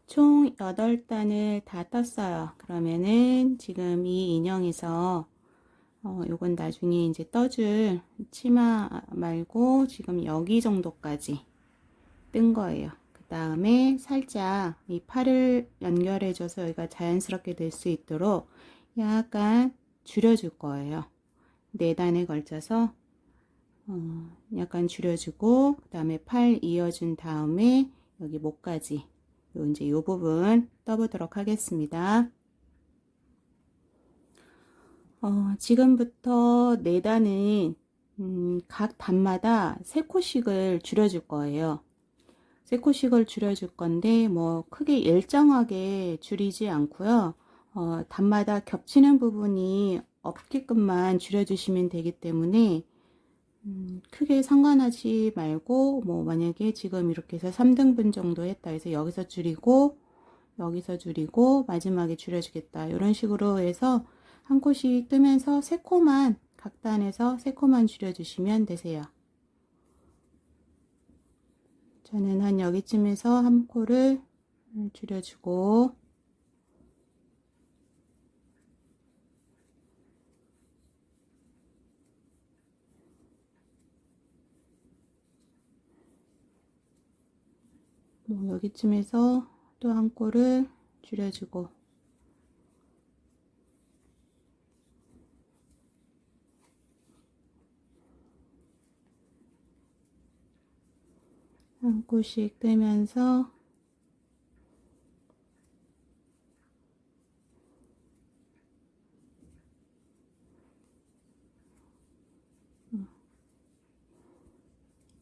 총 8단을 다 떴어요. 그러면은 지금 이 인형에서 요건 나중에 이제 떠줄 치마 말고 지금 여기 정도까지 뜬 거예요. 그 다음에 살짝 이 팔을 연결해줘서 여기가 자연스럽게 될 수 있도록 약간 줄여줄 거예요. 4단에 걸쳐서 약간 줄여주고, 그 다음에 팔 이어준 다음에 여기 목까지 이제 요 부분 떠보도록 하겠습니다. 지금부터 4단은 각 단마다 3코씩을 줄여줄 거예요. 3코씩을 줄여줄 건데 뭐 크게 일정하게 줄이지 않고요. 단마다 겹치는 부분이 없게끔만 줄여주시면 되기 때문에 크게 상관하지 말고, 뭐 만약에 지금 이렇게 해서 3등분 정도 했다 해서 여기서 줄이고 여기서 줄이고 마지막에 줄여주겠다 이런 식으로 해서 한 코씩 뜨면서 3코만 각 단에서 3코만 줄여주시면 되세요. 저는 한 여기쯤에서 한 코를 줄여주고, 뭐 여기쯤에서 또 한 코를 줄여주고, 한 코씩 뜨면서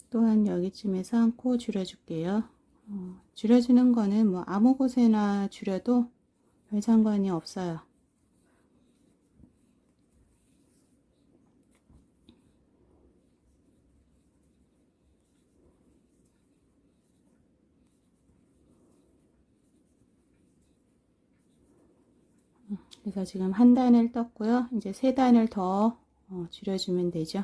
또한 여기쯤에서 한 코 줄여줄게요. 줄여주는 거는 뭐 아무 곳에나 줄여도 별 상관이 없어요. 그래서 지금 한 단을 떴고요. 이제 3단을 더 줄여주면 되죠.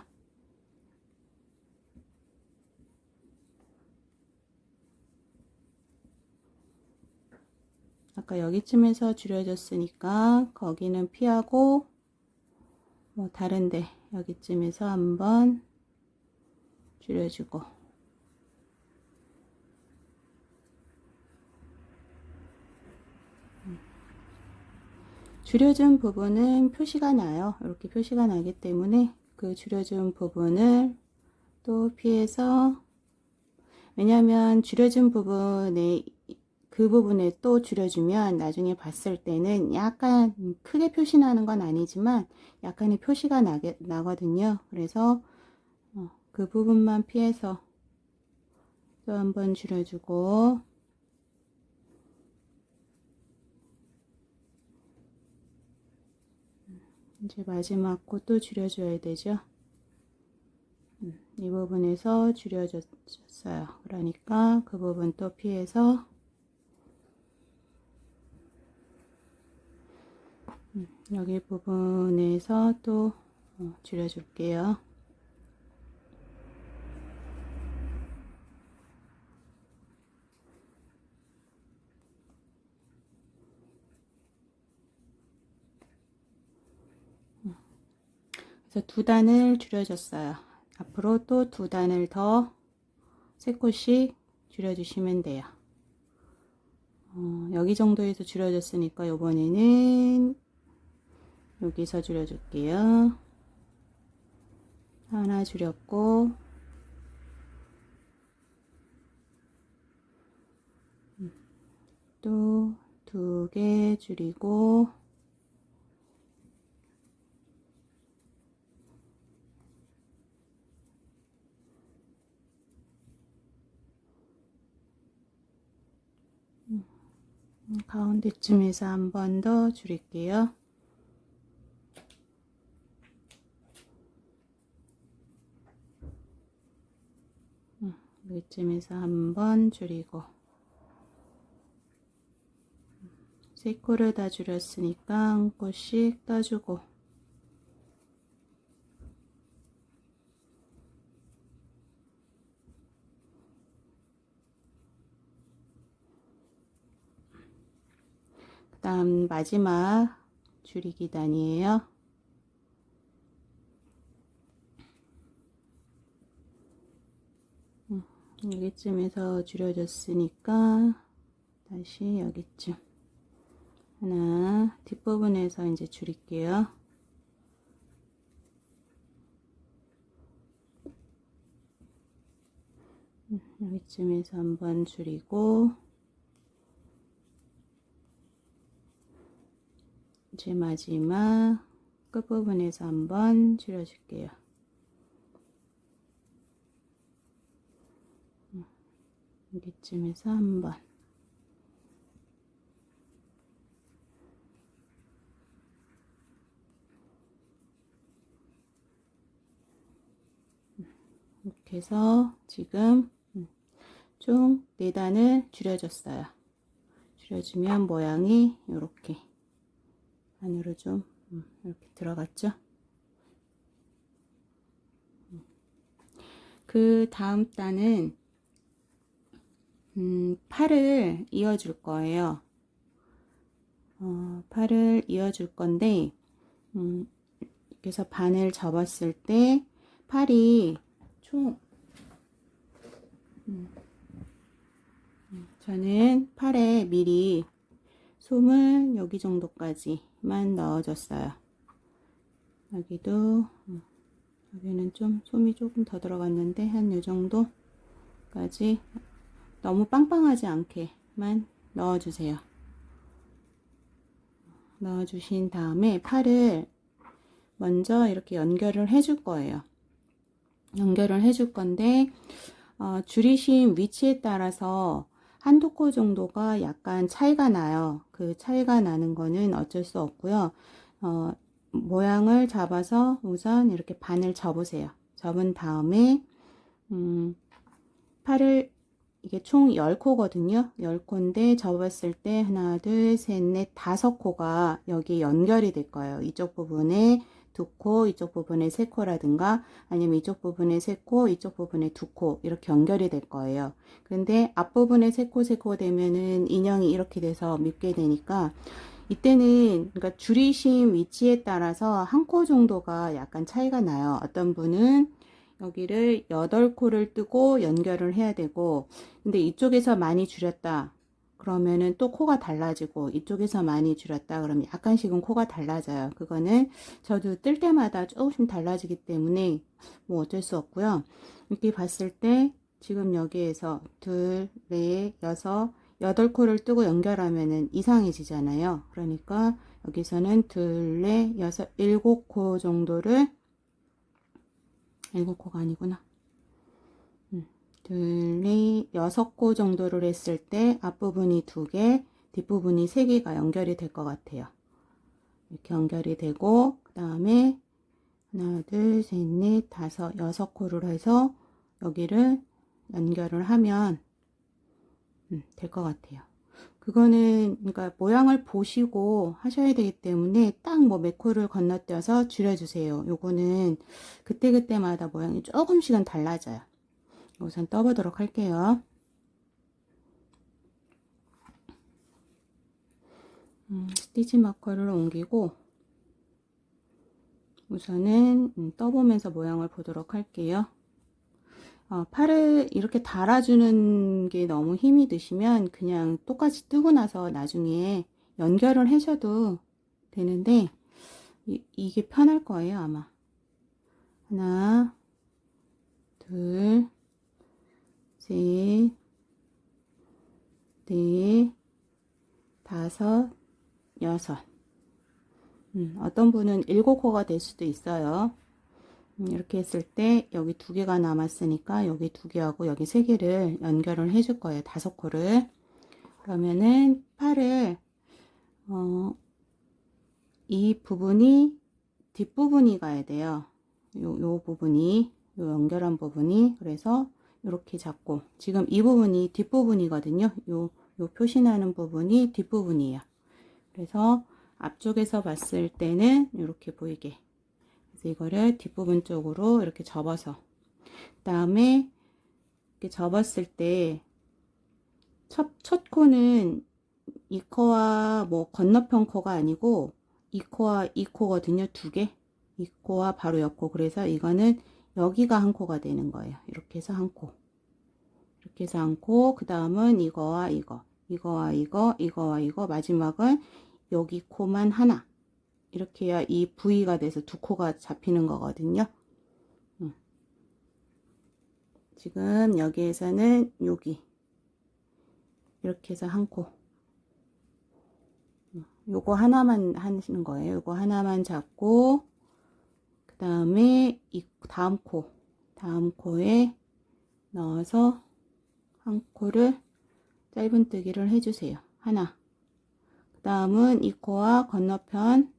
아까 여기쯤에서 줄여줬으니까 거기는 피하고, 뭐 다른데 여기쯤에서 한번 줄여주고, 줄여준 부분은 표시가 나요. 이렇게 표시가 나기 때문에 그 줄여준 부분을 또 피해서, 왜냐하면 줄여준 부분에 그 부분에 또 줄여주면 나중에 봤을 때는 약간 크게 표시 나는 건 아니지만 약간의 표시가 나거든요. 그래서 그 부분만 피해서 또 한번 줄여주고, 이제 마지막 코 또 줄여줘야 되죠. 이 부분에서 줄여줬어요. 그러니까 그 부분 또 피해서 여기 부분에서 또 줄여줄게요. 그래서 2단을 줄여줬어요. 앞으로 또 2단을 더 3코씩 줄여주시면 돼요. 여기 정도에서 줄여줬으니까 이번에는 여기서 줄여줄게요. 하나 줄였고, 또 2개 줄이고, 가운데쯤에서 한 번 더 줄일게요. 여기쯤에서 한 번 줄이고, 3코를 다 줄였으니까 한 코씩 떠주고, 다음 마지막 줄이기 단이에요. 여기쯤에서 줄여줬으니까 다시 여기쯤 하나 뒷부분에서 이제 줄일게요. 여기쯤에서 한번 줄이고 이제 마지막 끝부분에서 한번 줄여줄게요. 여기쯤에서 한번 이렇게 해서 지금 총 4단을 줄여줬어요. 줄여주면 모양이 이렇게 안으로 좀 이렇게 들어갔죠. 그 다음 단은 팔을 이어줄 거예요. 팔을 이어줄 건데 그래서 반을 접었을 때 팔이 총 저는 팔에 미리 솜을 여기 정도까지만 넣어줬어요. 여기도 여기는 좀 솜이 조금 더 들어갔는데 한 이 정도까지 너무 빵빵하지 않게만 넣어주세요. 넣어주신 다음에 팔을 먼저 이렇게 연결을 해줄 거예요. 연결을 해줄 건데 줄이신 위치에 따라서 한두 코 정도가 약간 차이가 나요. 그 차이가 나는 거는 어쩔 수 없고요. 모양을 잡아서 우선 이렇게 반을 접으세요. 접은 다음에 팔을 이게 총 10코거든요. 10코인데 접었을 때 하나, 둘, 셋, 넷, 5코가 여기 연결이 될 거예요. 이쪽 부분에 2코, 이쪽 부분에 3코라든가 아니면 이쪽 부분에 3코, 이쪽 부분에 2코 이렇게 연결이 될 거예요. 그런데 앞부분에 3코 되면은 인형이 이렇게 돼서 밑게 되니까 이때는 그러니까 줄이신 위치에 따라서 한 코 정도가 약간 차이가 나요. 어떤 분은 여기를 8코를 뜨고 연결을 해야 되고 근데 이쪽에서 많이 줄였다 그러면은 또 코가 달라지고 이쪽에서 많이 줄였다 그러면 약간씩은 코가 달라져요. 그거는 저도 뜰 때마다 조금씩 달라지기 때문에 뭐 어쩔 수 없고요. 이렇게 봤을 때 지금 여기에서 둘, 넷, 여섯, 8코를 뜨고 연결하면은 이상해지잖아요. 그러니까 여기서는 둘, 넷, 여섯, 7코 정도를 7코가 아니구나. 둘, 넷, 6코 정도를 했을 때 앞부분이 2개, 뒷부분이 3개가 연결이 될 것 같아요. 이렇게 연결이 되고 그 다음에 하나, 둘, 셋, 넷, 다섯, 6코를 해서 여기를 연결을 하면 될 것 같아요. 그거는 그러니까 모양을 보시고 하셔야 되기 때문에 딱 뭐 몇 코를 건너뛰어서 줄여주세요. 요거는 그때그때마다 모양이 조금씩은 달라져요. 우선 떠보도록 할게요. 스티치 마커를 옮기고 우선은 떠보면서 모양을 보도록 할게요. 팔을 이렇게 달아주는 게 너무 힘이 드시면 그냥 똑같이 뜨고 나서 나중에 연결을 하셔도 되는데 이게 편할 거예요 아마. 하나, 둘, 셋, 넷, 다섯, 여섯. 어떤 분은 7코가 될 수도 있어요. 이렇게 했을 때 여기 2개가 남았으니까 여기 2개하고 여기 3개를 연결을 해줄 거예요. 5코를. 그러면은 팔을 이 부분이 뒷부분이 가야 돼요. 요 부분이 요 연결한 부분이 그래서 이렇게 잡고 지금 이 부분이 뒷부분이거든요. 요 표시나는 부분이 뒷부분이에요. 그래서 앞쪽에서 봤을 때는 이렇게 보이게 그래서 이거를 뒷부분 쪽으로 이렇게 접어서 그 다음에 이렇게 접었을 때 첫 코는 이 코와 뭐 건너편 코가 아니고 이 코와 이 코거든요. 두 개. 이 코와 바로 옆 코. 그래서 이거는 여기가 한 코가 되는 거예요. 이렇게 해서 한 코. 이렇게 해서 한 코. 그 다음은 이거와 이거. 이거와 이거. 이거와 이거. 마지막은 여기 코만 하나. 이렇게 해야 이 V가 돼서 두 코가 잡히는 거거든요. 지금 여기에서는 여기. 이렇게 해서 한 코. 요거 하나만 하시는 거예요. 요거 하나만 잡고 그 다음에 이 다음 코에 넣어서 한 코를 짧은뜨기를 해주세요. 하나. 그 다음은 이 코와 건너편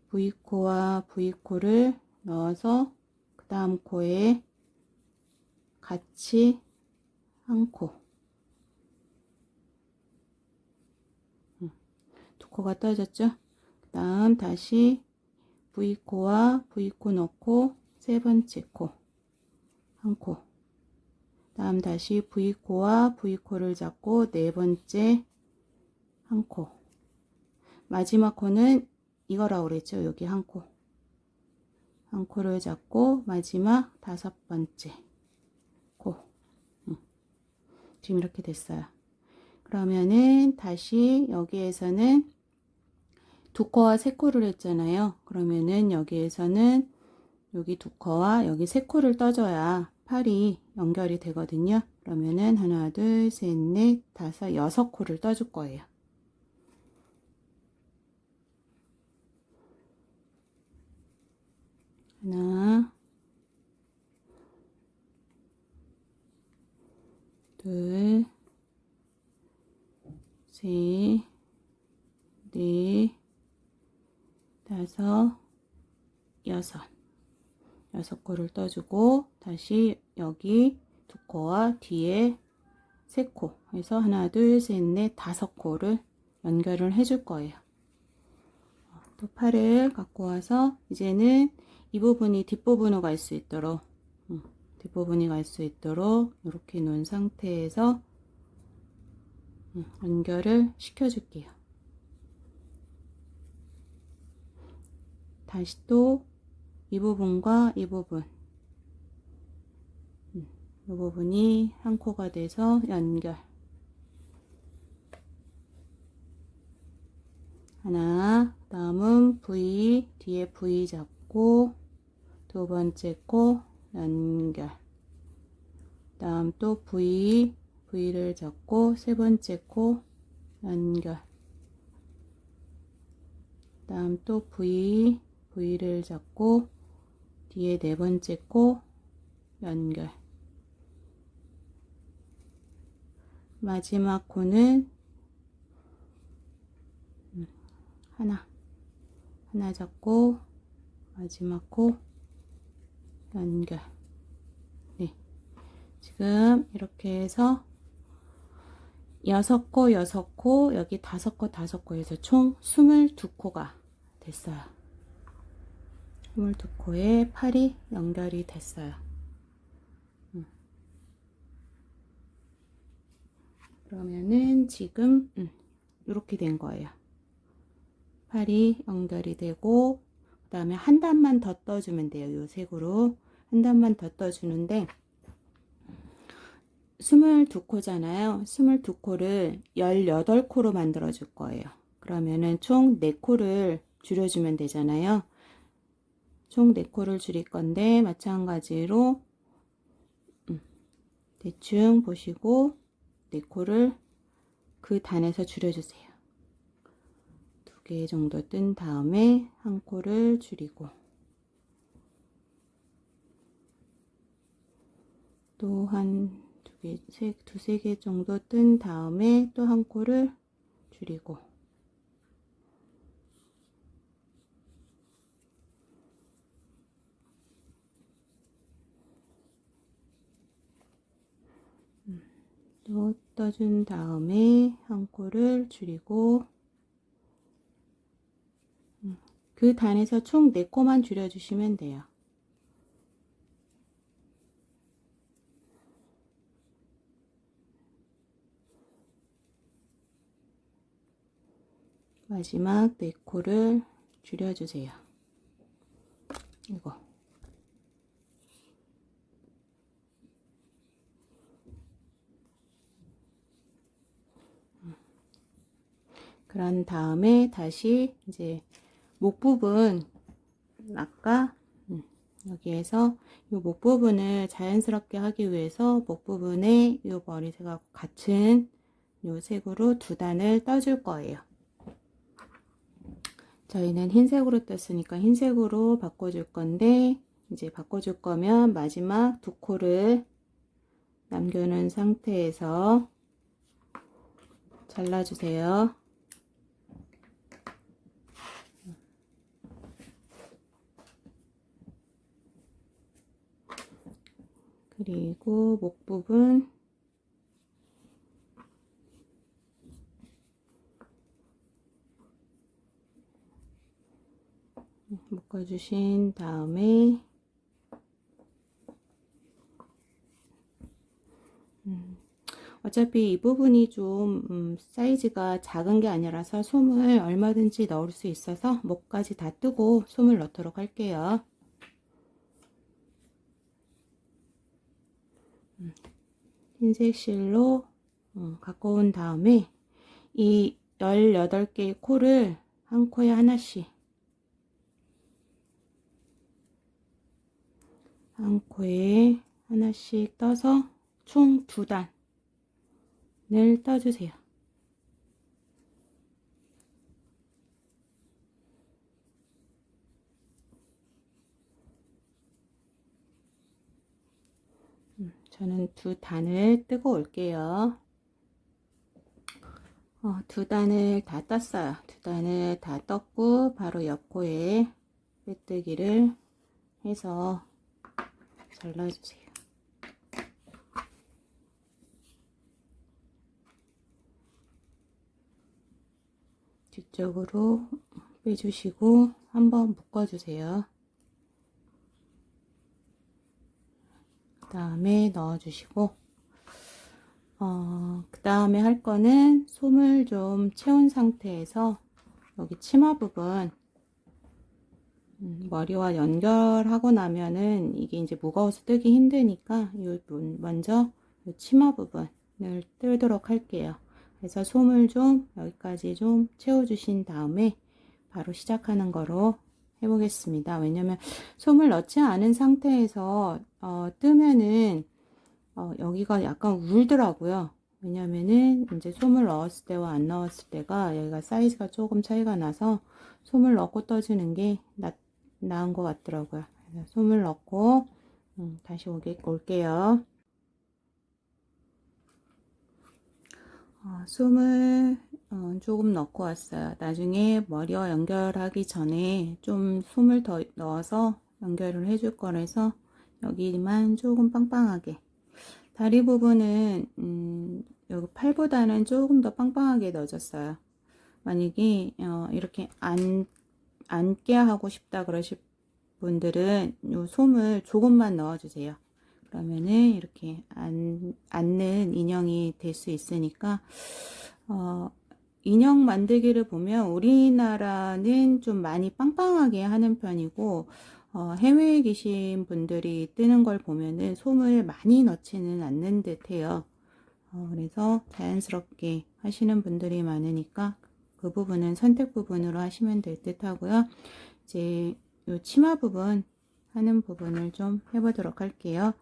V코와 V코를 넣어서 그 다음 코에 같이 한 코. 두 코가 떠졌죠? 그 다음 다시 V코와 V코 넣고 세 번째 코. 한 코. 다음 다시 V코와 V코를 잡고 네 번째 한 코. 마지막 코는 이거라고 그랬죠. 여기 한 코. 한 코를 잡고 마지막 다섯 번째 코. 지금 이렇게 됐어요. 그러면은 다시 여기에서는 두 코와 세 코를 했잖아요. 그러면은 여기에서는 여기 두 코와 여기 세 코를 떠줘야 팔이 연결이 되거든요. 그러면은 하나, 둘, 셋, 넷, 다섯, 여섯 코를 떠줄 거예요. 하나, 둘, 셋, 넷, 다섯, 여섯 코를 떠주고 다시 여기 두 코와 뒤에 세 코 해서 하나, 둘, 셋, 넷, 다섯 코를 연결을 해줄 거예요. 또 팔을 갖고 와서 이제는 이 부분이 뒷부분으로 갈 수 있도록 이렇게 놓은 상태에서 연결을 시켜 줄게요. 다시 또 이 부분과 이 부분 이 부분이 한 코가 돼서 연결. 하나, 다음은 V, 뒤에 V 잡고 두 번째 코 연결. 다음 또 V를 잡고 세 번째 코 연결. 다음 또 V를 잡고 뒤에 네 번째 코 연결. 마지막 코는 하나 잡고 마지막 코 연결. 네. 지금 이렇게 해서 여섯 코 여기 다섯 코 해서 총 22코가 됐어요. 22코에 팔이 연결이 됐어요. 그러면은 지금 이렇게 된 거예요. 팔이 연결이 되고 그 다음에 한 단만 더 떠주면 돼요. 요 색으로 한 단만 더 떠주는데 22코잖아요. 22코를 18코로 만들어 줄 거예요. 그러면은 총 4코를 줄여주면 되잖아요. 총 4코를 줄일 건데 마찬가지로 대충 보시고 4코를 그 단에서 줄여주세요. 2개 정도 뜬 다음에 한 코를 줄이고 또 한 두세 개 정도 뜬 다음에 또 한 코를 줄이고 또 떠준 다음에 한 코를 줄이고 그 단에서 총 4코만 줄여주시면 돼요. 마지막 네 코를 줄여주세요. 이거. 그런 다음에 다시 이제 목 부분 아까 여기에서 이 목 부분을 자연스럽게 하기 위해서 목 부분에 이 머리색하고 같은 이 색으로 두 단을 떠줄 거예요. 저희는 흰색으로 떴으니까 흰색으로 바꿔줄 건데, 이제 바꿔줄 거면 마지막 두 코를 남겨놓은 상태에서 잘라주세요. 그리고 목 부분 묶어주신 다음에 어차피 이 부분이 좀 사이즈가 작은 게 아니라서 솜을 얼마든지 넣을 수 있어서 목까지 다 뜨고 솜을 넣도록 할게요. 흰색 실로 갖고 온 다음에 이 18개의 코를 한 코에 하나씩 한 코에 하나씩 떠서 총 2단을 떠주세요. 저는 2단을 뜨고 올게요. 2단을 다 떴어요. 2단을 다 떴고 바로 옆코에 빼뜨기를 해서 잘라주세요. 뒤쪽으로 빼주시고 한번 묶어주세요. 그 다음에 넣어주시고 그 다음에 할 거는 솜을 좀 채운 상태에서 여기 치마 부분 머리와 연결하고 나면은 이게 이제 무거워서 뜨기 힘드니까 먼저 이 치마 부분을 뜨도록 할게요. 그래서 솜을 좀 여기까지 좀 채워주신 다음에 바로 시작하는 거로 해보겠습니다. 왜냐면 솜을 넣지 않은 상태에서 뜨면은 여기가 약간 울더라고요. 왜냐면은 이제 솜을 넣었을 때와 안 넣었을 때가 여기가 사이즈가 조금 차이가 나서 솜을 넣고 떠주는 게 나은 것 같더라고요. 그래서 솜을 넣고 다시 올게요. 솜을 조금 넣고 왔어요. 나중에 머리와 연결하기 전에 좀 솜을 더 넣어서 연결을 해줄 거라서 여기만 조금 빵빵하게, 다리 부분은 여기 팔보다는 조금 더 빵빵하게 넣어줬어요. 만약에 이렇게 앉게 하고 싶다 그러실 분들은 요 솜을 조금만 넣어주세요. 그러면은 이렇게 앉는 인형이 될 수 있으니까 인형 만들기를 보면 우리나라는 좀 많이 빵빵하게 하는 편이고 해외에 계신 분들이 뜨는 걸 보면은 솜을 많이 넣지는 않는 듯 해요. 그래서 자연스럽게 하시는 분들이 많으니까 그 부분은 선택 부분으로 하시면 될 듯 하고요. 이제 요 치마 부분 하는 부분을 좀 해보도록 할게요.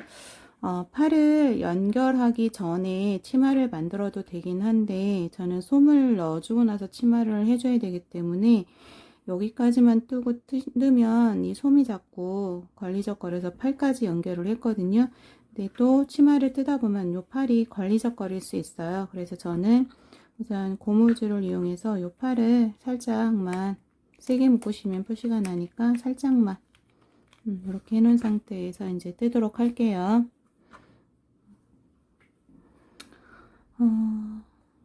팔을 연결하기 전에 치마를 만들어도 되긴 한데 저는 솜을 넣어주고 나서 치마를 해줘야 되기 때문에 여기까지만 뜨면 이 솜이 자꾸 걸리적거려서 팔까지 연결을 했거든요. 근데 또 치마를 뜨다 보면 요 팔이 걸리적거릴 수 있어요. 그래서 저는 우선 고무줄을 이용해서 요 팔을 살짝만, 세게 묶으시면 표시가 나니까 살짝만 이렇게 해놓은 상태에서 이제 뜨도록 할게요.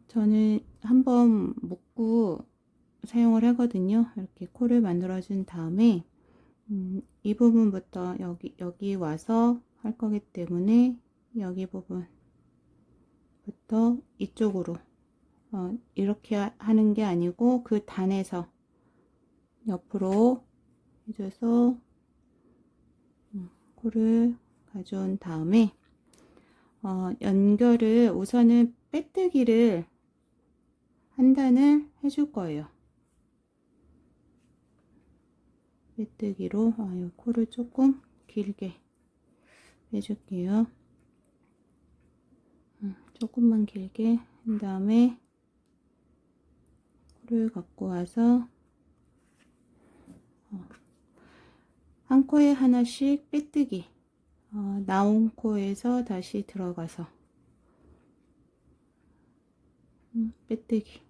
저는 한번 묶고 사용을 하거든요. 이렇게 코를 만들어 준 다음에 이 부분부터 여기 와서 할 거기 때문에 여기 부분부터 이쪽으로 이렇게 하는 게 아니고 그 단에서 옆으로 해줘서 코를 가져온 다음에 연결을 우선은 빼뜨기를 한 단을 해줄 거예요. 빼뜨기로 코를 조금 길게 해줄게요. 조금만 길게 한 다음에 코를 갖고 와서 한 코에 하나씩 빼뜨기, 나온 코에서 다시 들어가서 빼뜨기,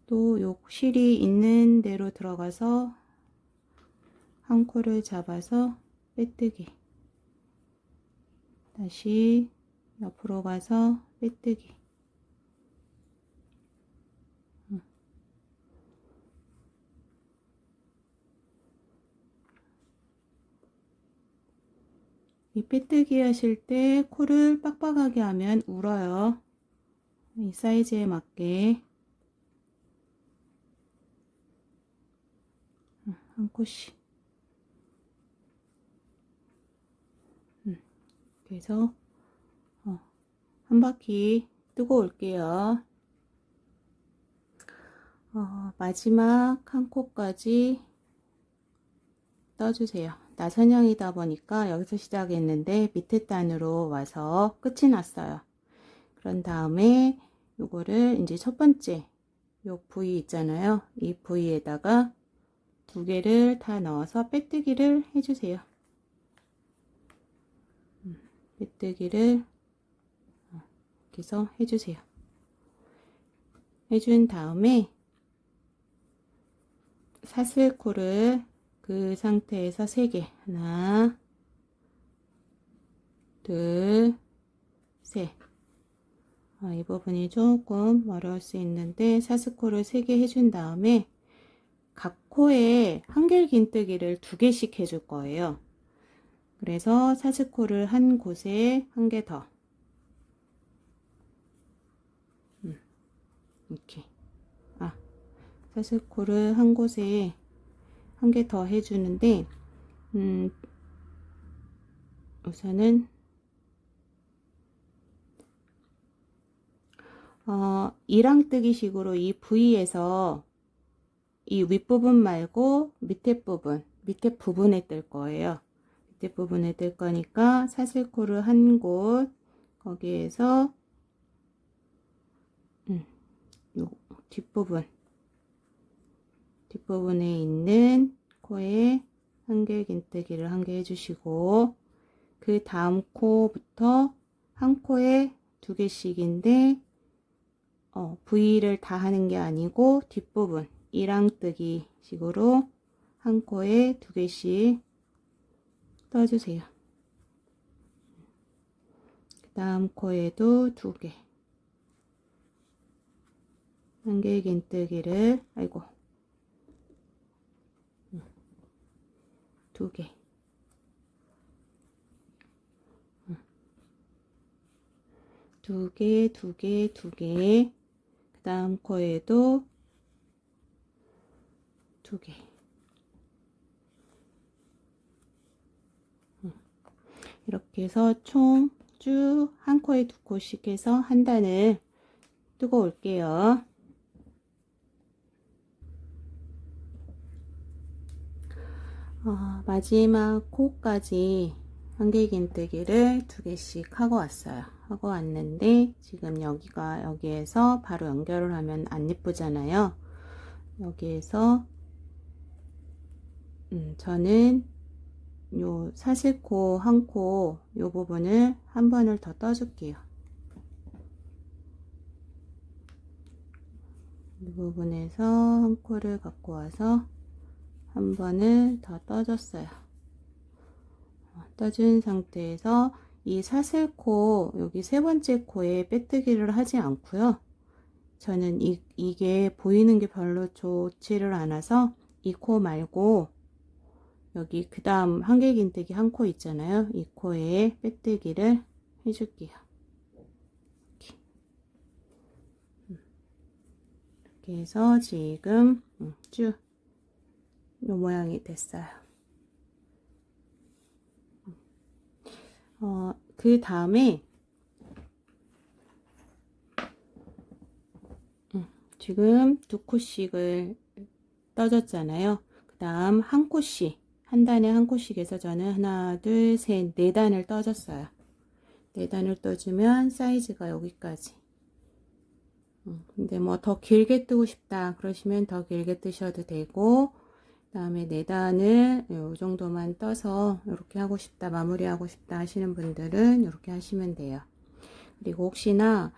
또 욕실이 있는 대로 들어가서 한 코를 잡아서 빼뜨기, 다시 옆으로 가서 빼뜨기, 이 빼뜨기 하실 때 코를 빡빡하게 하면 울어요. 이 사이즈에 맞게 한 코씩. 그래서 한 바퀴 뜨고 올게요. 마지막 한 코까지 떠주세요. 나선형이다 보니까 여기서 시작했는데 밑에 단으로 와서 끝이 났어요. 그런 다음에 요거를 이제 첫 번째 요 부위 있잖아요. 이 부위에다가 두 개를 다 넣어서 빼뜨기를 해주세요. 빼뜨기를 이렇게 해서 해주세요. 해준 다음에 사슬코를 그 상태에서 3개, 하나, 둘, 셋. 이 부분이 조금 어려울 수 있는데 사슬코를 3개 해준 다음에 각 코에 한길긴뜨기를 2개씩 해줄 거예요. 그래서 사슬코를 한 곳에 한 개 더, 이렇게 사슬코를 한 곳에 한 개 더 해주는데 우선은 이랑뜨기 식으로 이 부위에서 이 윗부분 말고 밑에 부분에 뜰 거예요. 밑에 부분에 뜰 거니까 사슬코를 한 곳, 거기에서 요 뒷부분에 있는 코에 한길긴뜨기를 한 개 해주시고, 그 다음 코부터 한 코에 2개씩인데 부위를 다 하는 게 아니고 뒷부분 이랑뜨기 식으로 한 코에 2개씩 떠주세요. 그 다음 코에도 2개, 한길긴뜨기를 2개, 두 개, 그 다음 코에도 2개. 이렇게 해서 총 쭉 한 코에 2코씩 해서 한 단을 뜨고 올게요. 마지막 코까지 한길긴뜨기를 2개씩 하고 왔어요. 하고 왔는데 지금 여기에서 바로 연결을 하면 안 예쁘잖아요. 여기에서 저는 요 사슬코 한 코 요 부분을 한 번을 더 떠줄게요. 이 부분에서 한 코를 갖고 와서 한 번을 더 떠줬어요. 떠준 상태에서 이 사슬코 여기 3번째 코에 빼뜨기를 하지 않고요. 저는 이게 보이는 게 별로 좋지를 않아서 이 코 말고 여기 그 다음 한길긴뜨기 한 코 있잖아요. 이 코에 빼뜨기를 해줄게요. 이렇게. 이렇게 해서 지금 쭉 요 모양이 됐어요. 그 다음에 지금 두 코씩을 떠줬잖아요. 그 다음 한 코씩, 한 단에 한 코씩 해서 저는 하나, 둘, 셋, 네 단을 떠줬어요. 네 단을 떠주면 사이즈가 여기까지. 근데 뭐 더 길게 뜨고 싶다 그러시면 더 길게 뜨셔도 되고, 그 다음에 네 단을 요 정도만 떠서 이렇게 하고 싶다, 마무리하고 싶다 하시는 분들은 이렇게 하시면 돼요. 그리고 혹시나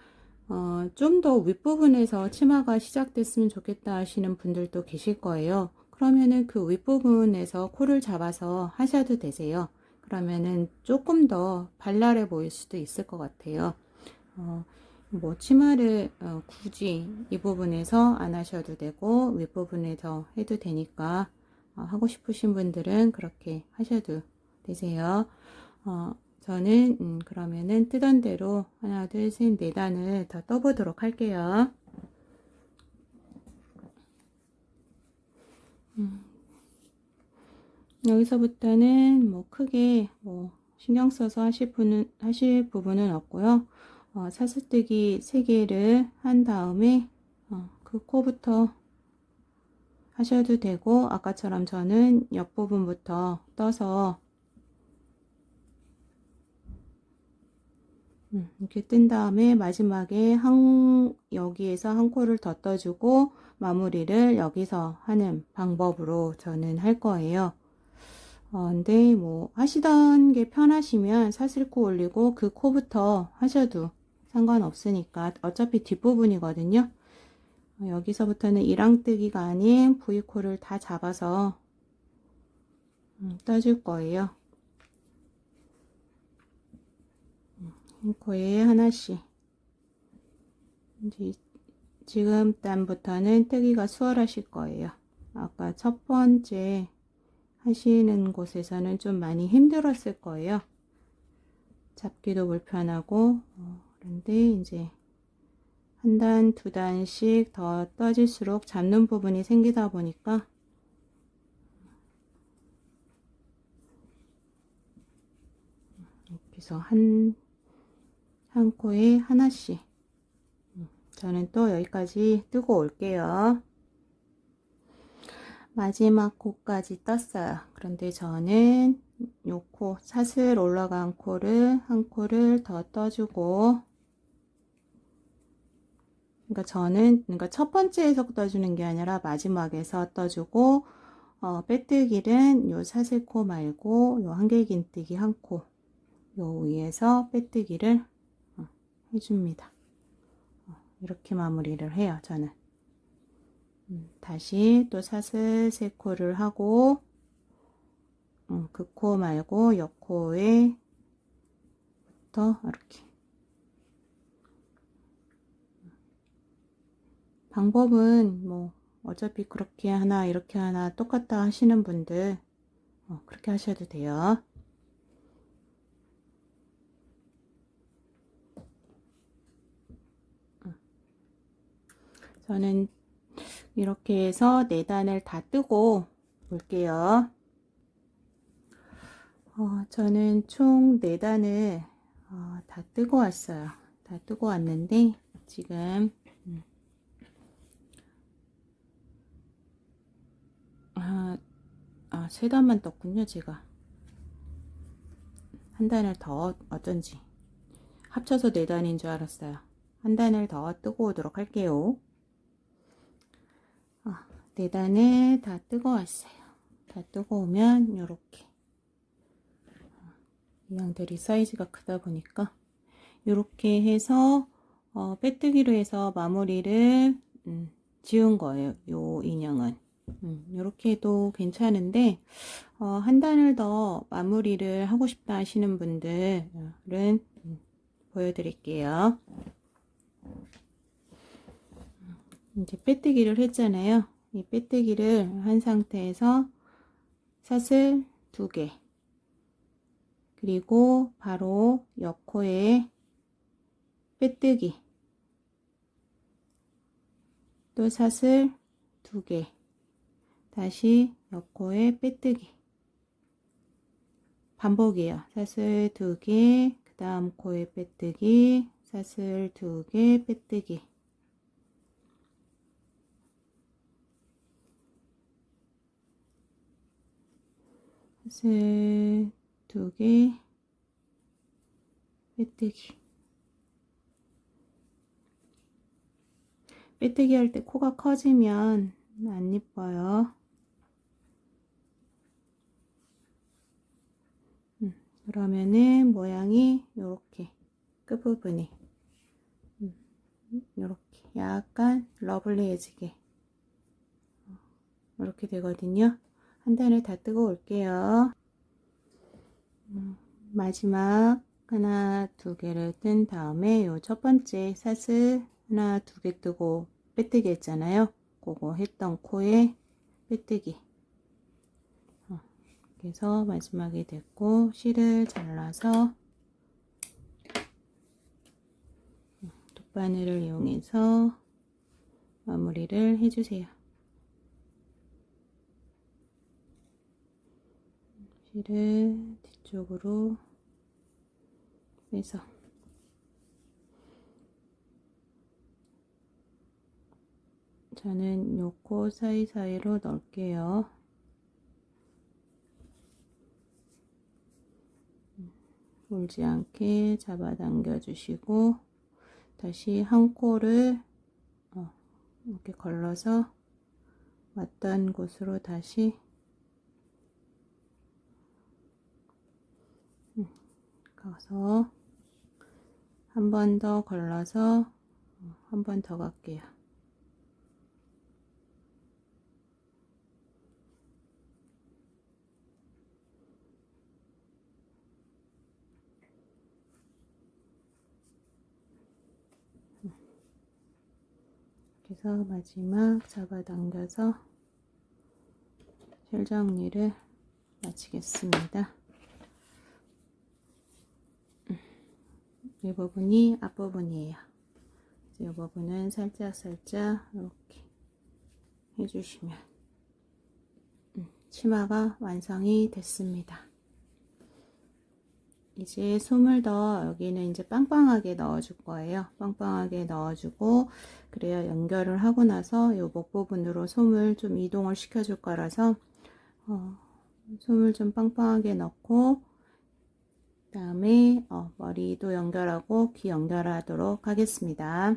좀 더 윗부분에서 치마가 시작됐으면 좋겠다 하시는 분들도 계실 거예요. 그러면은 그 윗부분에서 코를 잡아서 하셔도 되세요. 그러면은 조금 더 발랄해 보일 수도 있을 것 같아요. 뭐 치마를 굳이 이 부분에서 안 하셔도 되고 윗부분에서 해도 되니까 하고 싶으신 분들은 그렇게 하셔도 되세요. 저는 그러면은 뜨던 대로 하나, 둘, 셋, 네 단을 더 떠보도록 할게요. 여기서부터는 뭐 크게 뭐 신경 써서 하실 부분은 없고요. 사슬뜨기 3개를 한 다음에 그 코부터 하셔도 되고, 아까처럼 저는 옆부분부터 떠서 이렇게 뜬 다음에 마지막에 여기에서 한 코를 더 떠주고 마무리를 여기서 하는 방법으로 저는 할 거예요. 근데 뭐 하시던 게 편하시면 사슬코 올리고 그 코부터 하셔도 상관없으니까 어차피 뒷부분이거든요. 여기서부터는 이랑뜨기가 아닌 V코를 다 잡아서 떠줄 거예요. 한 코에 하나씩. 이제 지금 단부터는 뜨기가 수월하실 거예요. 아까 첫 번째 하시는 곳에서는 좀 많이 힘들었을 거예요. 잡기도 불편하고 그런데 이제 한 단, 두 단씩 더 떠질수록 잡는 부분이 생기다 보니까 그래서 한 코에 하나씩. 저는 또 여기까지 뜨고 올게요. 마지막 코까지 떴어요. 그런데 저는 요 코, 사슬 올라간 코를 한 코를 더 떠주고, 그러니까 첫 번째에서 떠주는 게 아니라 마지막에서 떠주고, 빼뜨기는 요 사슬코 말고 요 한길긴뜨기 한 코, 요 위에서 빼뜨기를 해줍니다. 이렇게 마무리를 해요, 저는. 다시 또 사슬 3코를 하고, 그 코 말고 옆 코에 부터 이렇게. 방법은 뭐 어차피 그렇게 하나 이렇게 하나 똑같다 하시는 분들 그렇게 하셔도 돼요. 저는 이렇게 해서 4단을 다 뜨고 올게요. 저는 총 4단을 다 뜨고 왔어요. 다 뜨고 왔는데 지금 3단만 떴군요. 제가 한 단을 더 어쩐지 합쳐서 4단인 줄 알았어요. 한 단을 더 뜨고 오도록 할게요. 4단을 다 뜨고 왔어요. 다 뜨고 오면 요렇게 이왕들이 사이즈가 크다 보니까 요렇게 해서 빼뜨기로 해서 마무리를 지운 거예요. 요 인형은 요렇게 해도 괜찮은데 한 단을 더 마무리를 하고 싶다 하시는 분들은 보여드릴게요. 이제 빼뜨기를 했잖아요. 이 빼뜨기를 한 상태에서 사슬 2개, 그리고 바로 옆코에 빼뜨기 또 사슬 2개, 다시 옆코에 빼뜨기. 반복이에요. 사슬 2개, 그 다음 코에 빼뜨기, 사슬 2개, 빼뜨기. 사슬 2개, 빼뜨기. 빼뜨기 할 때 코가 커지면 안 이뻐요. 그러면은 모양이 요렇게 끝부분이 요렇게 약간 러블리해지게 이렇게 되거든요. 한 단을 다 뜨고 올게요. 마지막 하나, 2개를 뜬 다음에 요 첫 번째 사슬 하나, 2개 뜨고 빼뜨기 했잖아요. 그거 했던 코에 빼뜨기. 그래서 마지막에 됐고, 실을 잘라서 돗바늘을 이용해서 마무리를 해주세요. 실을 뒤쪽으로 빼서 저는 요 코 사이사이로 넣을게요. 울지 않게 잡아당겨 주시고 다시 한 코를 이렇게 걸러서 왔던 곳으로 다시 가서 한 번 더 걸러서 한 번 더 갈게요. 그래서 마지막 잡아당겨서 실 정리를 마치겠습니다. 이 부분이 앞부분이에요. 이 부분은 살짝 이렇게 해주시면 치마가 완성이 됐습니다. 이제 솜을 더 여기는 이제 빵빵하게 넣어줄 거예요. 빵빵하게 넣어주고 그래야 연결을 하고 나서 이 목 부분으로 솜을 좀 이동을 시켜줄 거라서 솜을 좀 빵빵하게 넣고 그 다음에 머리도 연결하고 귀 연결하도록 하겠습니다.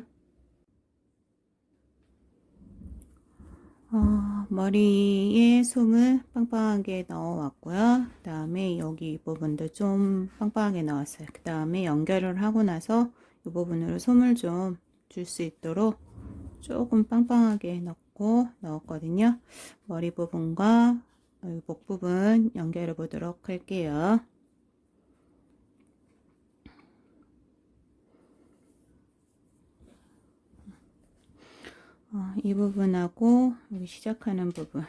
머리에 솜을 빵빵하게 넣어 왔고요. 그 다음에 여기 이 부분도 좀 빵빵하게 넣었어요. 그 다음에 연결을 하고 나서 이 부분으로 솜을 좀 줄 수 있도록 조금 빵빵하게 넣었거든요. 머리 부분과 목 부분 연결해 보도록 할게요. 이 부분하고 여기 시작하는 부분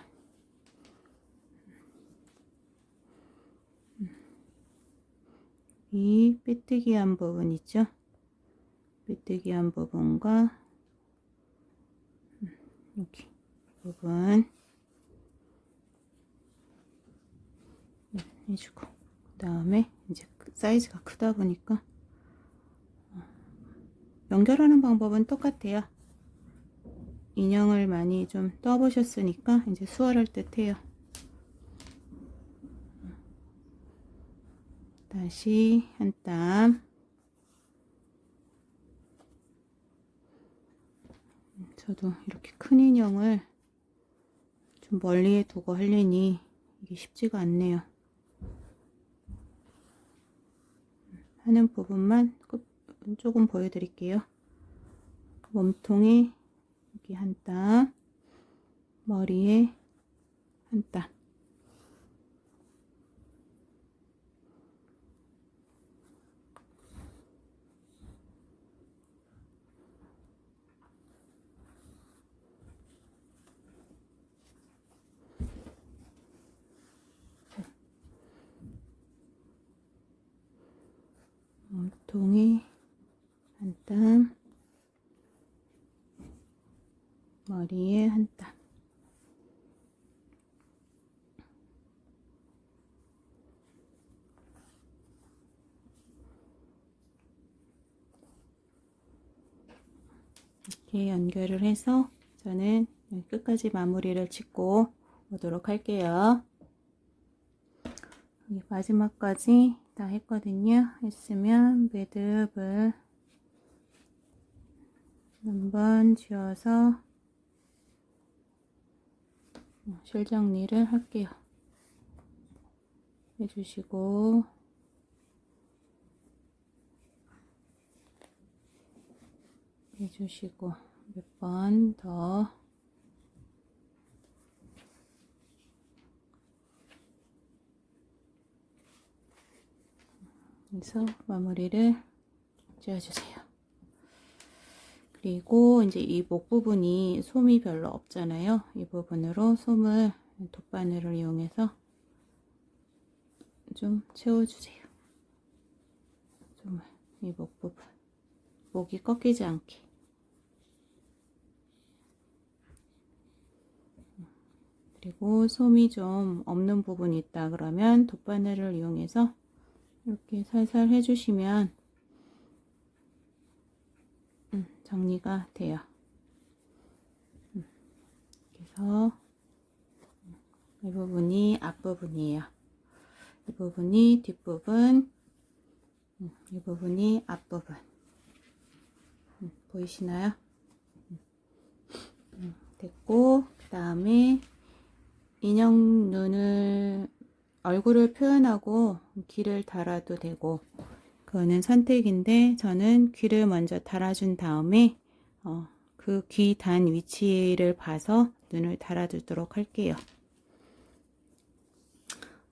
이 빼뜨기한 부분 있죠? 빼뜨기한 부분과 여기 부분 해주고 그 다음에 이제 사이즈가 크다 보니까 연결하는 방법은 똑같아요. 인형을 많이 좀 떠보셨으니까 이제 수월할 듯 해요. 다시 한 땀. 저도 이렇게 큰 인형을 좀 멀리에 두고 하려니 이게 쉽지가 않네요. 하는 부분만 조금 보여드릴게요. 몸통에 여기 한 땀, 머리에 한 땀. 몸통에 한 땀, 이렇게 연결을 해서 저는 끝까지 마무리를 짓고 오도록 할게요. 마지막까지 다 했거든요. 했으면 매듭을 한번 쥐어서 실 정리를 할게요. 해주시고 몇 번 더 해서 마무리를 지어주세요. 그리고 이제 이 목 부분이 솜이 별로 없잖아요. 이 부분으로 솜을 돗바늘을 이용해서 좀 채워주세요. 솜을 이 목 부분, 목이 꺾이지 않게. 그리고 솜이 좀 없는 부분이 있다 그러면 돗바늘을 이용해서 이렇게 살살 해주시면 정리가 돼요. 그래서 이 부분이 앞부분이에요. 이 부분이 뒷부분, 이 부분이 앞부분. 보이시나요? 됐고, 그 다음에 인형 눈을, 얼굴을 표현하고 귀를 달아도 되고, 그거는 선택인데, 저는 귀를 먼저 달아준 다음에 그 귀 단 위치를 봐서 눈을 달아주도록 할게요.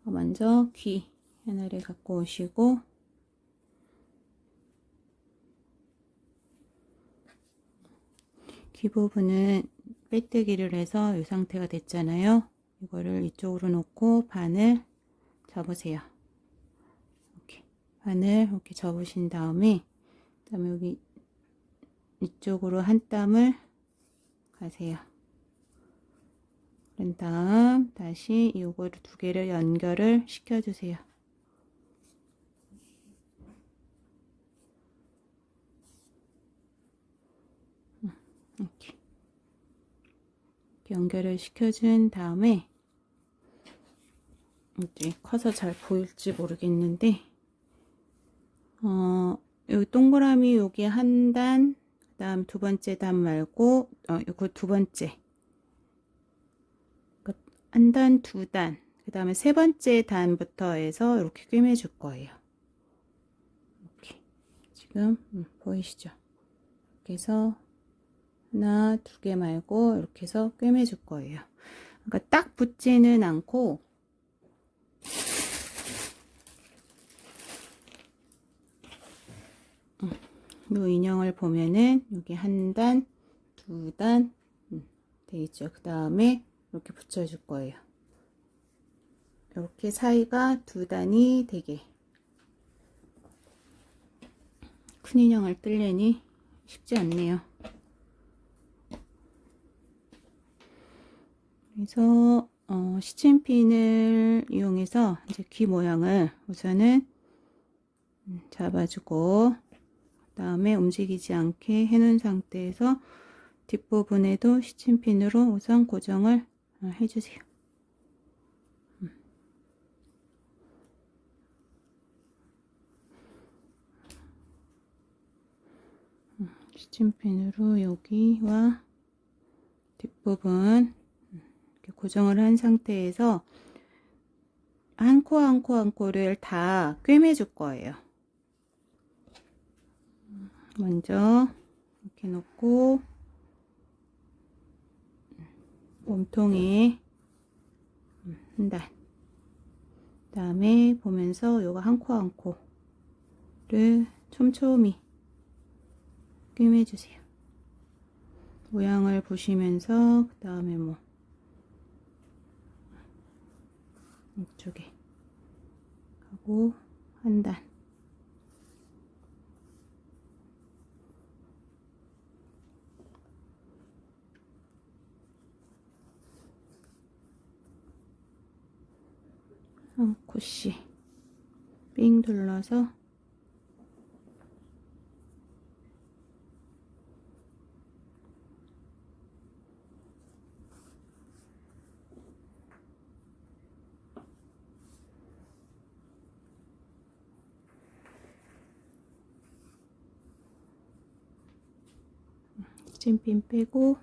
먼저 귀 하나를 갖고 오시고, 귀 부분은 빼뜨기를 해서 이 상태가 됐잖아요. 이거를 이쪽으로 놓고 반을 접으세요. 이렇게 반을 이렇게 접으신 다음에, 그다음에 여기 이쪽으로 한 땀을 가세요. 그런 다음 다시 이거를 두 개를 연결을 시켜주세요. 이렇게 연결을 시켜준 다음에, 이제 커서 잘 보일지 모르겠는데, 여기 동그라미 여기 한 단, 그 다음 두 번째 단 말고, 이거 두 번째. 한 단, 두 단, 그 다음에 세 번째 단부터 해서 이렇게 꿰매줄 거예요. 이렇게. 지금, 보이시죠? 이렇게 해서 하나, 두 개 말고, 이렇게 해서 꿰매줄 거예요. 그러니까 딱 붙지는 않고, 이 인형을 보면은 여기 한 단, 두 단 돼 있죠. 그 다음에 이렇게 붙여줄 거예요. 이렇게 사이가 두 단이 되게. 큰 인형을 뜰려니 쉽지 않네요. 그래서 시침핀을 이용해서 이제 귀 모양을 우선은 잡아주고, 그 다음에 움직이지 않게 해놓은 상태에서 뒷부분에도 시침핀으로 우선 고정을 해주세요. 시침핀으로 여기와 뒷부분 이렇게 고정을 한 상태에서 한 코 한 코 한 코를 다 꿰매 줄 거예요. 먼저 이렇게 놓고 몸통에 한 단, 그 다음에 보면서 요거 한 코 한 코를 촘촘히 꿰매 주세요. 모양을 보시면서, 그 다음에 뭐 이쪽에 하고 한 단, 한 코씩 삥 둘러서 스팀핀 빼고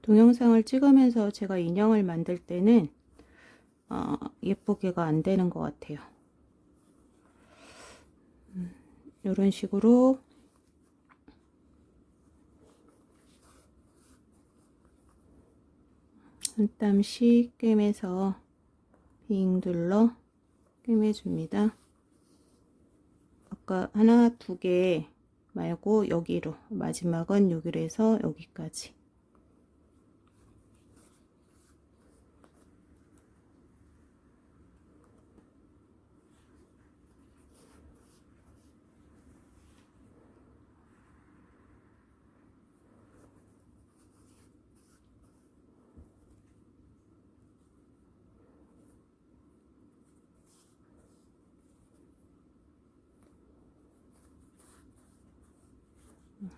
동영상을 찍으면서 제가 인형을 만들 때는 예쁘게가 안 되는 것 같아요. 이런 식으로 한 땀씩 꿰매서 빙 둘러 꿰매줍니다. 아까 하나, 두 개 말고 여기로, 마지막은 여기로 해서 여기까지.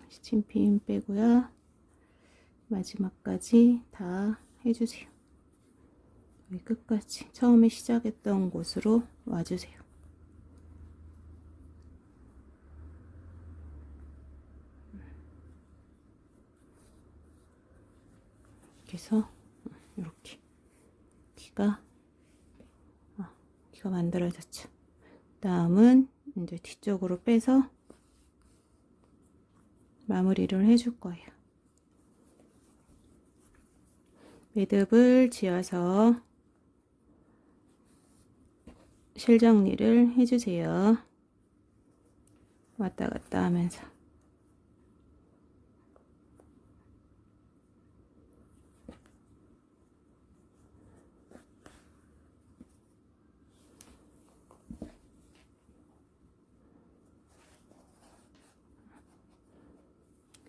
스팀핀 빼고요. 마지막까지 다 해주세요. 여기 끝까지 처음에 시작했던 곳으로 와주세요. 이렇게 해서 이렇게 귀가 만들어졌죠. 다음은 이제 뒤쪽으로 빼서 마무리를 해줄 거예요. 매듭을 지어서 실 정리를 해주세요. 왔다 갔다 하면서.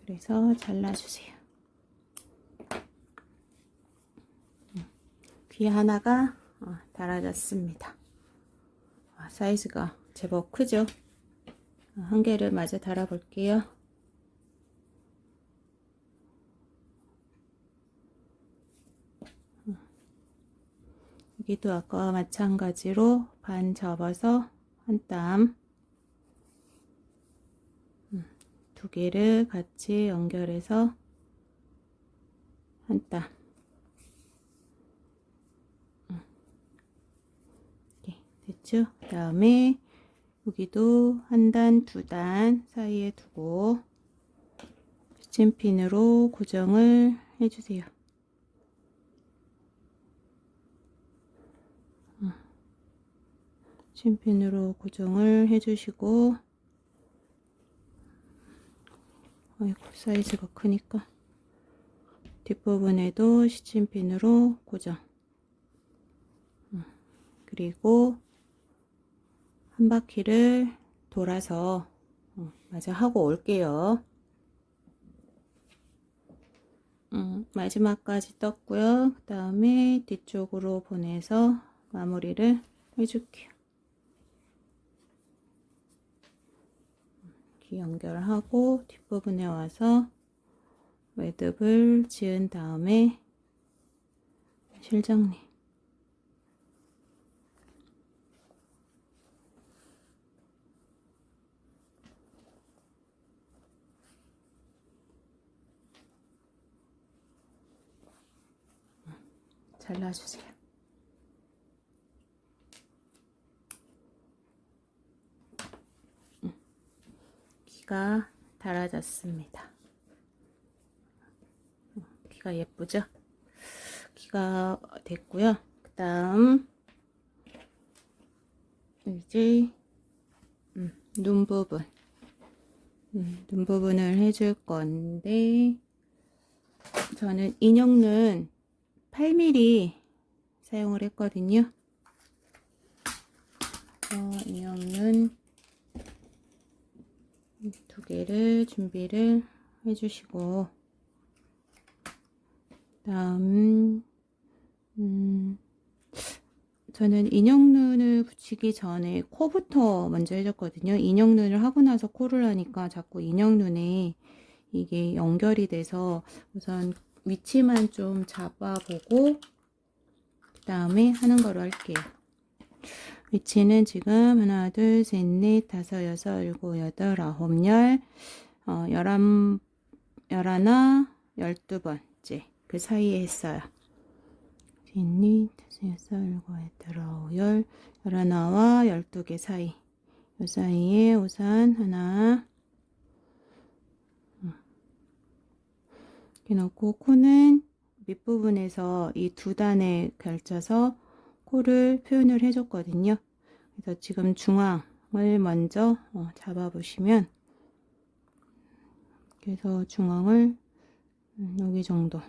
그래서 잘라주세요. 귀 하나가 달아졌습니다. 사이즈가 제법 크죠? 한 개를 마저 달아 볼게요. 여기도 아까와 마찬가지로 반 접어서 한 땀, 두 개를 같이 연결해서 한 땀. 됐죠? 그 다음에 여기도 한 단, 두 단 사이에 두고 스팀핀으로 고정을 해주세요. 스팀핀으로 고정을 해주시고, 아이고 사이즈가 크니까 뒷부분에도 스팀핀으로 고정. 그리고 한 바퀴를 돌아서 마저 하고 올게요. 마지막까지 떴고요. 그 다음에 뒤쪽으로 보내서 마무리를 해줄게요. 귀 연결하고 뒷부분에 와서 매듭을 지은 다음에 실 정리. 잘라주세요. 귀가 달아졌습니다. 귀가 예쁘죠? 귀가 됐고요. 그 다음 이제 눈 부분, 눈 부분을 해줄 건데 저는 인형눈 8mm 사용을 했거든요. 인형눈 두 개를 준비를 해주시고, 다음 저는 인형눈을 붙이기 전에 코부터 먼저 해줬거든요. 인형눈을 하고 나서 코를 하니까 자꾸 인형눈에 이게 연결이 돼서 우선 위치만 좀 잡아보고 그 다음에 하는 거로 할게요. 위치는 지금 하나, 둘, 셋, 넷, 다섯, 여섯, 일곱, 여덟, 아홉, 열하나, 12번째 그 사이에 했어요. 셋, 넷, 다섯, 여섯, 일곱, 여덟, 아홉, 열하나와 12개 사이. 이 사이에 우선 하나 이렇게 넣고, 코는 밑부분에서 이 두 단에 걸쳐서 코를 표현을 해줬거든요. 그래서 지금 중앙을 먼저 잡아 보시면, 그래서 중앙을 여기 정도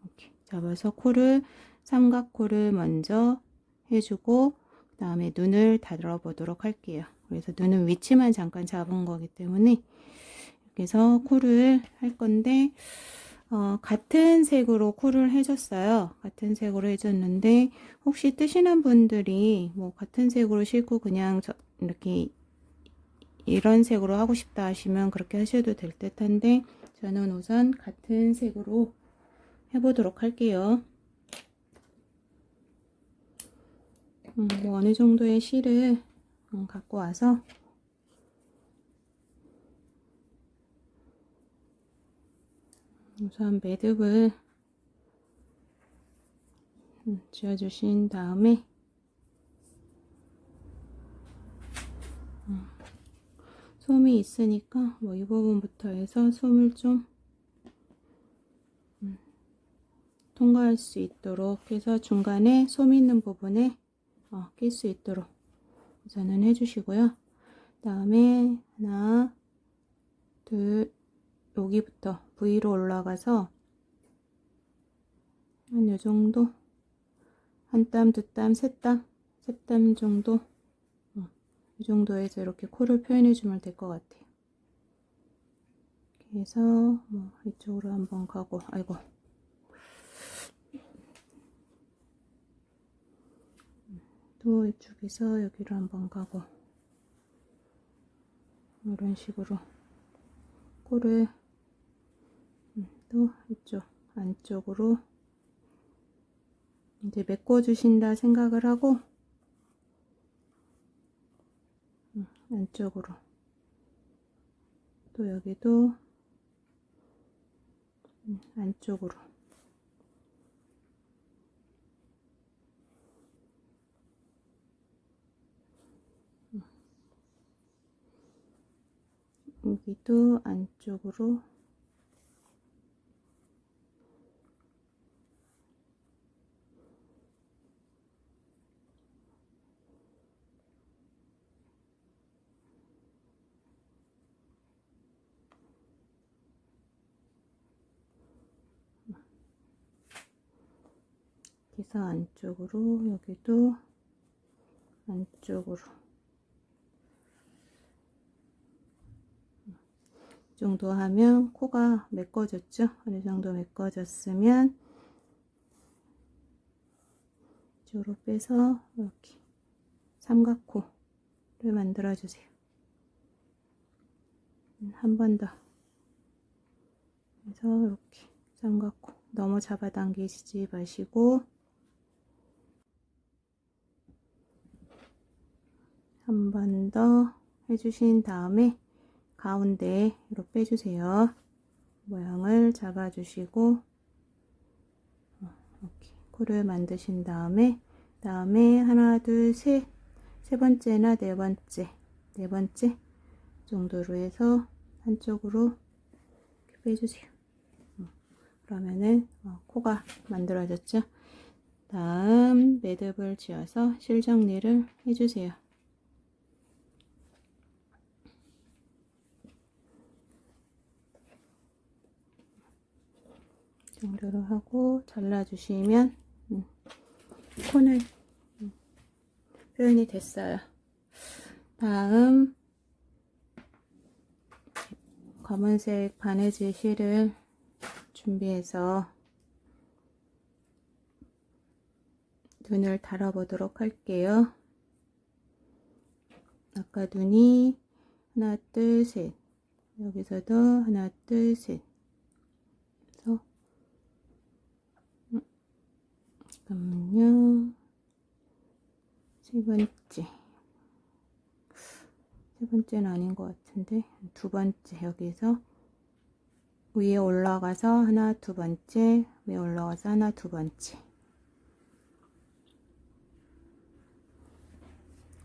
이렇게 잡아서 코를, 삼각코를 먼저 해주고 그 다음에 눈을 닫아 보도록 할게요. 그래서 눈은 위치만 잠깐 잡은 거기 때문에 이렇게 해서 코를 할 건데, 같은 색으로 코를 해줬어요. 같은 색으로 해줬는데, 혹시 뜨시는 분들이 뭐 같은 색으로 싫고 그냥 이렇게 이런 색으로 하고 싶다 하시면 그렇게 하셔도 될 듯한데, 저는 우선 같은 색으로 해보도록 할게요. 뭐 어느 정도의 실을 갖고 와서 우선 매듭을 지어주신 다음에 솜이 있으니까 뭐 이 부분부터 해서 솜을 좀 통과할 수 있도록 해서 중간에 솜 있는 부분에 낄 수 있도록 우선은 해주시고요. 그 다음에 하나, 둘, 여기부터 V로 올라가서 한 요 정도, 한 땀, 두 땀, 세 땀 정도, 이 정도에서 이렇게 코를 표현해 주면 될 것 같아요. 이렇게 해서 뭐 이쪽으로 한번 가고, 아이고, 또 이쪽에서 여기로 한번 가고, 이런 식으로 코를 또 이쪽 안쪽으로 이제 메꿔 주신다 생각을 하고 안쪽으로, 또 여기도 안쪽으로 여기도 안쪽으로 해서 안쪽으로, 여기도 안쪽으로 이 정도 하면 코가 메꿔졌죠. 어느 정도 메꿔졌으면 이쪽으로 빼서 이렇게 삼각코를 만들어 주세요. 한 번 더 해서 이렇게 삼각코, 너무 잡아당기시지 마시고 한 번 더 해주신 다음에 가운데로 빼주세요. 모양을 잡아주시고 이렇게 코를 만드신 다음에 하나, 둘, 셋, 세 번째나 네 번째 정도로 해서 한쪽으로 이렇게 빼주세요. 그러면은 코가 만들어졌죠. 다음 매듭을 지어서 실 정리를 해주세요. 이 정도로 하고 잘라주시면 코는 표현이 됐어요. 다음 검은색 바느질 실을 준비해서 눈을 달아보도록 할게요. 아까 눈이 하나, 둘, 셋, 여기서도 하나, 둘, 셋. 그래서 잠깐만요. 세 번째는 아닌 것 같은데, 두 번째. 여기서 위에 올라가서 하나, 두 번째, 위에 올라가서 하나, 두 번째.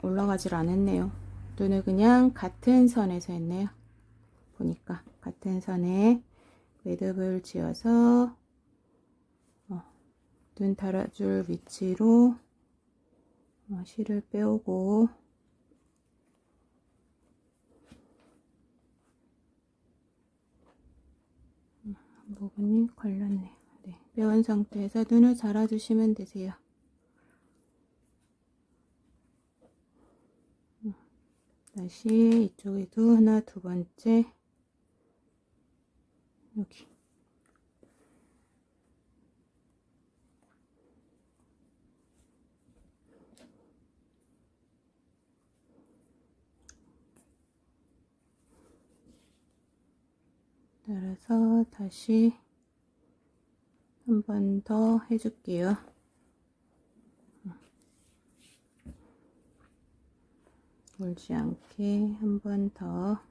올라가질 않았네요. 눈을 그냥 같은 선에서 했네요. 보니까 같은 선에 매듭을 지어서 눈 달아줄 위치로 실을 빼오고, 부분이 걸렸네요. 네, 빼온 상태에서 눈을 달아주시면 되세요. 다시 이쪽에도 하나, 두 번째, 여기 따라서 다시 한 번 더 해줄게요. 울지 않게 한 번 더.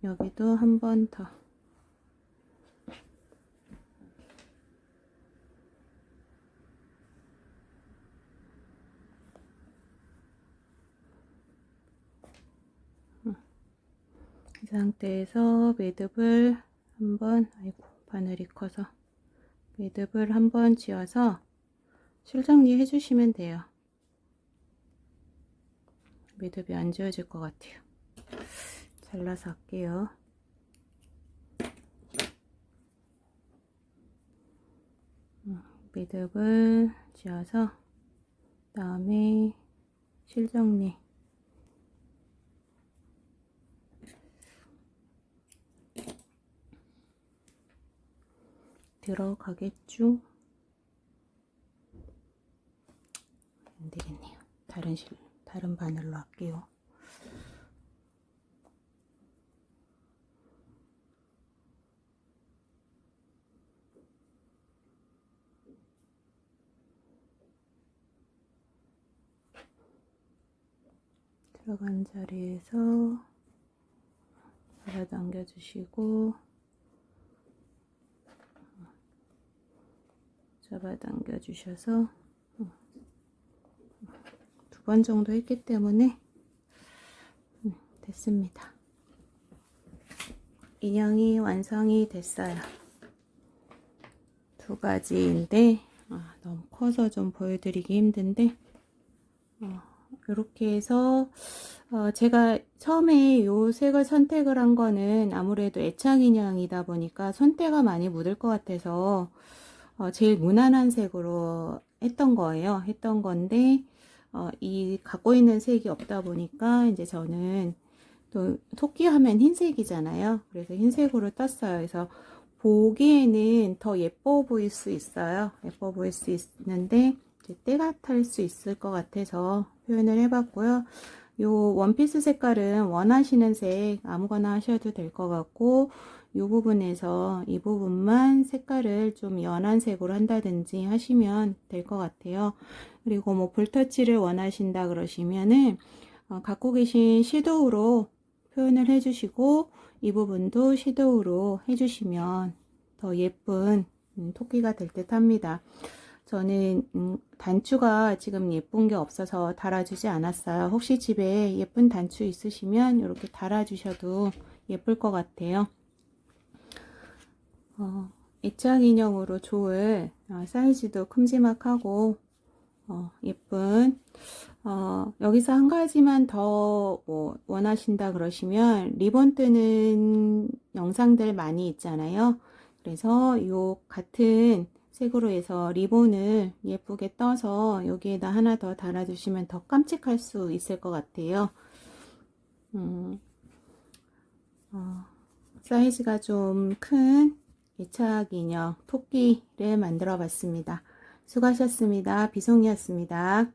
여기도 한 번 더. 이 상태에서 매듭을 한번, 아이고 바늘이 커서, 매듭을 한번 지어서 실 정리 해주시면 돼요. 매듭이 안 지어질 것 같아요. 잘라서 할게요. 매듭을 지어서 그다음에 실 정리. 들어가겠죠? 안 되겠네요. 다른 바늘로 할게요. 들어간 자리에서 잡아당겨 주시고, 잡아당겨 주셔서 두 번 정도 했기 때문에 됐습니다. 인형이 완성이 됐어요. 두 가지인데 너무 커서 좀 보여드리기 힘든데, 이렇게 해서 제가 처음에 요 색을 선택을 한 거는 아무래도 애착 인형이다 보니까 손때가 많이 묻을 것 같아서 제일 무난한 색으로 했던 건데, 이 갖고 있는 색이 없다 보니까 이제 저는 또 토끼 하면 흰색이잖아요. 그래서 흰색으로 떴어요. 그래서 보기에는 더 예뻐 보일 수 있어요. 예뻐 보일 수 있는데 이제 때가 탈 수 있을 것 같아서 표현을 해봤고요. 요 원피스 색깔은 원하시는 색 아무거나 하셔도 될 것 같고, 이 부분에서 이 부분만 색깔을 좀 연한 색으로 한다든지 하시면 될 것 같아요. 그리고 뭐 볼터치를 원하신다 그러시면은 갖고 계신 섀도우로 표현을 해주시고, 이 부분도 섀도우로 해주시면 더 예쁜 토끼가 될 듯 합니다. 저는 단추가 지금 예쁜 게 없어서 달아주지 않았어요. 혹시 집에 예쁜 단추 있으시면 이렇게 달아주셔도 예쁠 것 같아요. 애착 인형으로 좋을 사이즈도 큼지막하고 예쁜, 여기서 한 가지만 더 뭐 원하신다 그러시면 리본 뜨는 영상들 많이 있잖아요. 그래서 요 같은 색으로 해서 리본을 예쁘게 떠서 여기에다 하나 더 달아주시면 더 깜찍할 수 있을 것 같아요. 사이즈가 좀 큰 애착 인형 토끼를 만들어 봤습니다. 수고하셨습니다. 비송이었습니다.